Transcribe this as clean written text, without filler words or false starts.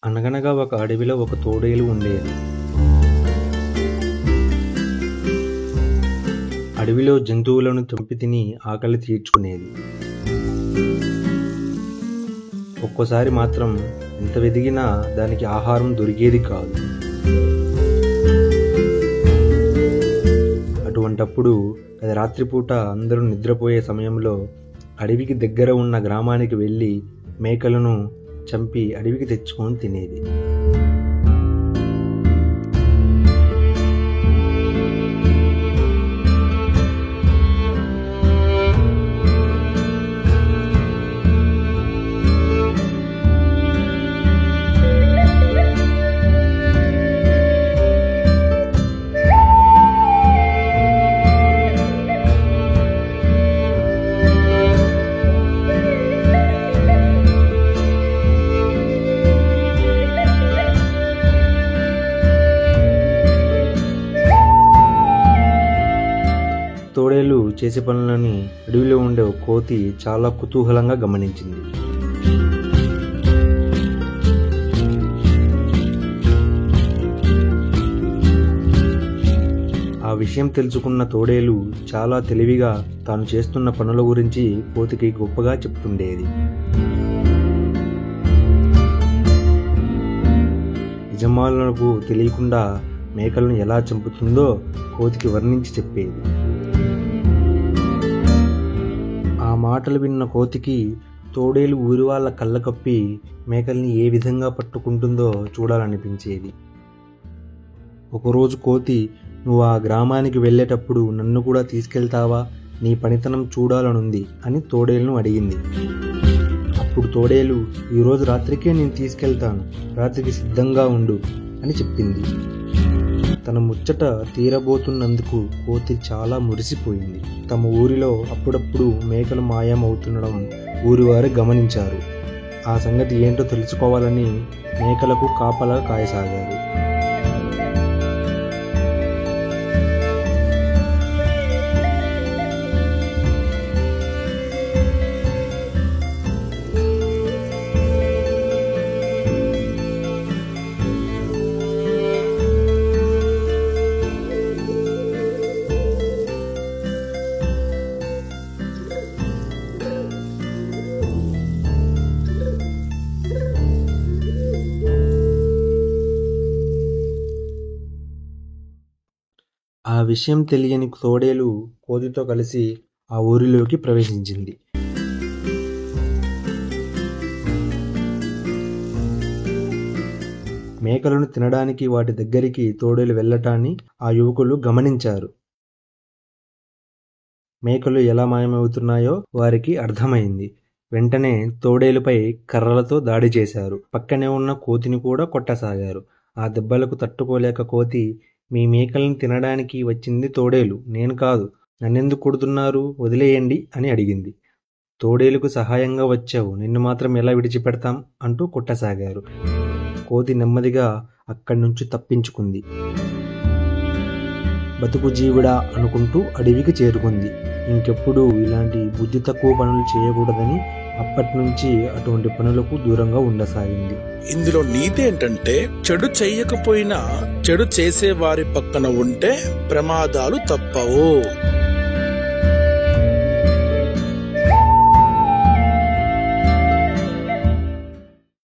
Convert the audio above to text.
అనగనగా ఒక అడవిలో ఒక తోడేలు ఉండేది. అడవిలో జంతువులను చంపి తిని ఆకలి తీర్చుకునేది. ఒక్కోసారి మాత్రం ఎంత వెదిగినా దానికి ఆహారం దొరికేది కాదు. అటువంటప్పుడు అది రాత్రిపూట అందరూ నిద్రపోయే సమయంలో అడవికి దగ్గర ఉన్న గ్రామానికి వెళ్ళి మేకలను చంపి అడవికి తెచ్చుకొని తినేది. తోడేలు చేసే పనులని అడవిలో ఉండే ఒక కోతి చాలా కుతూహలంగా గమనించింది. ఆ విషయం తెలుసుకున్న తోడేలు చాలా తెలివిగా తాను చేస్తున్న పనుల గురించి కోతికి గొప్పగా చెప్తుండేది. యజమానులకు తెలియకుండా మేకలను ఎలా చంపుతుందో కోతికి వర్ణించి చెప్పేది. ఆ మాటలు విన్న కోతికి తోడేలు ఊరి వాళ్ళ కళ్ళ కప్పి మేకల్ని ఏ విధంగా పట్టుకుంటుందో చూడాలనిపించేది. ఒకరోజు కోతి, నువ్వు ఆ గ్రామానికి వెళ్ళేటప్పుడు నన్ను కూడా తీసుకెళ్తావా, నీ పనితనం చూడాలనుంది అని తోడేలును అడిగింది. అప్పుడు తోడేలు, ఈరోజు రాత్రికే నేను తీసుకెళ్తాను, రాత్రికి సిద్ధంగా ఉండు అని చెప్పింది. తన ముచ్చట తీరబోతున్నందుకు కోతి చాలా మురిసిపోయింది. తమ ఊరిలో అప్పుడప్పుడు మేకలు మాయమవుతుండడం ఊరివారు గమనించారు. ఆ సంగతి ఏంటో తెలుసుకోవాలని మేకలకు కాపలా కాయసాగారు. ఆ విషయం తెలియని తోడేలు కోతితో కలిసి ఆ ఊరిలోకి ప్రవేశించింది. మేకలను తినడానికి వాటి దగ్గరికి తోడేలు వెళ్ళటాన్ని ఆ యువకులు గమనించారు. మేకలు ఎలా మాయమవుతున్నాయో వారికి అర్థమైంది. వెంటనే తోడేలుపై కర్రలతో దాడి చేశారు. పక్కనే ఉన్న కోతిని కూడా కొట్టసాగారు. ఆ దెబ్బలకు తట్టుకోలేక కోతి, మీ మేకల్ని తినడానికి వచ్చింది తోడేలు, నేను కాదు, నన్నెందుకు కొడుతున్నారు, వదిలేయండి అని అడిగింది. తోడేలుకు సహాయంగా వచ్చావు, నిన్ను మాత్రం ఎలా విడిచిపెడతాం అంటూ కొట్టసాగారు. కోతి నెమ్మదిగా అక్కడి నుంచి తప్పించుకుంది. బతుకు జీవుడా అనుకుంటూ అడవికి చేరుకుంది. ఇంకెప్పుడు ఇలాంటి బుద్ధి తక్కువ పనులు చేయకూడదని అప్పటి నుంచి అటువంటి పనులకు దూరంగా ఉండసాగింది. ఇందులో నీతి ఏంటంటే, చెడు చెయ్యకపోయినా చెడు చేసే వారి పక్కన ఉంటే ప్రమాదాలు తప్పవు.